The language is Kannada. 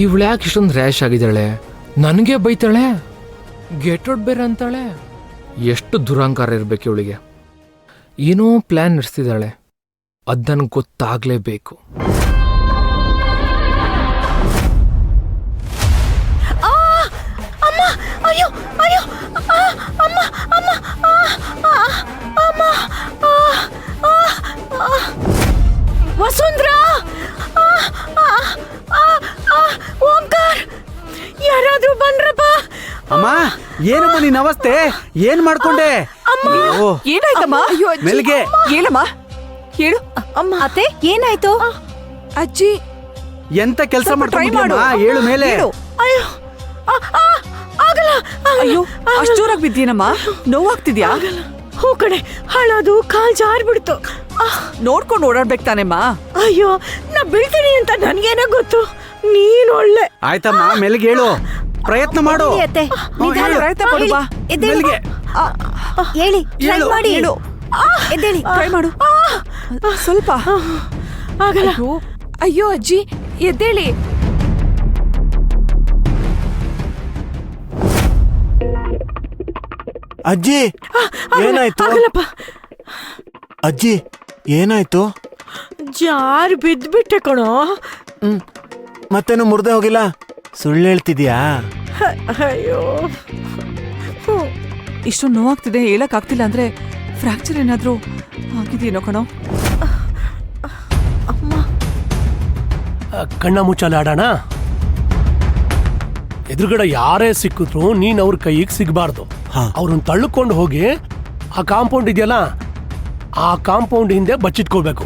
ಇವಳು ಯಾಕೆ ಇಷ್ಟೊಂದು ರ್ಯಾಶ್ ಆಗಿದ್ದಾಳೆ? ನನಗೆ ಬೈತಾಳೆ, ಗೆಟ್ ಔಟ್ ಬೇರೆ ಅಂತಾಳೆ. ಎಷ್ಟು ದುರಹಂಕಾರ ಇರಬೇಕು ಇವಳಿಗೆ. ಏನೋ ಪ್ಲ್ಯಾನ್ ನಡೆಸ್ತಿದ್ದಾಳೆ, ಅದು ನನಗೆ ಗೊತ್ತಾಗಲೇಬೇಕು. ಅಯ್ಯೋ ಅಯ್ಯೋ ಅಮ್ಮ ಅಮ್ಮ ಅಮ್ಮ ವಸುಂಧ್ರಾ, ಓಂಕಾರ್, ಯಾರಾದ್ರೂ ಬನ್ರಪ್ಪ. ಅಮ್ಮ, ಏನಮ್ಮ ನಿನ್ನ ಅವಸ್ಥೆ? ಏನ್ ಮಾಡ್ಕೊಂಡೆ? ಏನಾಯ್ತಮ್ಮ? ಮೆಲ್ಗೆ ಹೇಳಮ್ಮ, ಹೇಳು. ಅಮ್ಮ ಅತ್ತೆ, ಏನಾಯ್ತು? ಅಜ್ಜಿ ಎಂತ ಕೆಲಸ ಸ್ವಲ್ಪ try ಮಾಡು. ಮಾಡ್ಕೊಂಡು ಹೇಳು ಮೇಲೆ. ಹೇಳು. ಅಯ್ಯೋ ಆಗಲ್ಲ. ಅಯ್ಯೋ, ಅಷ್ಟು ಜೋರಾಗಿ ಬಿದ್ದೀನಮ್ಮ? ನೋವಾಗ್ತಿದ್ಯಾ? ಹೂ ಕಡೆ ಹಾಳೋದು, ಕಾಲ್ ಜಾರ್ಬಿಡ್ತು. ನೋಡ್ಕೊಂಡು ಓಡಾಡ್ಬೇಕು ತಾನೆಮ್ಮ. ಅಯ್ಯೋ, ನಾ ಬೀಳ್ತೀನಿ ಅಂತ ನನ್ಗೇನೋ ಗೊತ್ತು. ನೀನ್ ಒಳ್ಳೆ. ಆಯ್ತಮ್ಮ, ಮೆಲ್ಗೆ ಹೇಳು, ಪ್ರಯತ್ನ ಮಾಡು. ಪ್ರಯತ್ನ ಪಡು ಬಾ. ಮೆಲ್ಗೆ ಹೇಳಿ, ಹೇಳು. ಮಾಡಿ. ಹೇಳು. ಎದ್ದೇಳಿ, ಟ್ರೈ ಮಾಡು ಸ್ವಲ್ಪ. ಆಗಲ್ಲ. ಅಯ್ಯೋ ಅಯ್ಯೋ ಅಜ್ಜಿ, ಎದ್ದೇಳಿ. ಅಜ್ಜಿ, ಏನಾಯ್ತು? ಆಗಲ್ಲಪ್ಪ. ಅಜ್ಜಿ, ಏನಾಯ್ತು? ಜಾರ್ ಬಿದ್ಬಿಟ್ಟೆ ಕಣೋ. ಮತ್ತೇನು ಮುರ್ದೆ ಹೋಗಿಲ್ಲ? ಸುಳ್ಳು ಹೇಳ್ತಿದ್ಯಾ? ಅಯ್ಯೋ, ಇಷ್ಟು ನೋವಾಗ್ತಿದೆ, ಹೇಳಕ್ ಆಗ್ತಿಲ್ಲ ಅಂದ್ರೆ ಫ್ರಾಕ್ಚರ್ ಏನಾದ್ರೂ ಆಗಿದೆಯೇನೋ ಕಣೋ. ಕಣ್ಣ ಮುಚ್ಚಾಲೆ ಆಡೋಣ. ಎದುರುಗಡೆ ಯಾರೇ ಸಿಕ್ಕಿದ್ರು ನೀನ್ ಅವ್ರ ಕೈಗೆ ಸಿಗಬಾರ್ದು. ಅವ್ರನ್ನ ತಳ್ಳುಕೊಂಡು ಹೋಗಿ ಆ ಕಾಂಪೌಂಡ್ ಇದೆಯಲ್ಲ, ಆ ಕಾಂಪೌಂಡ್ ಹಿಂದೆ ಬಚ್ಚಿಟ್ಕೊಳ್ಬೇಕು.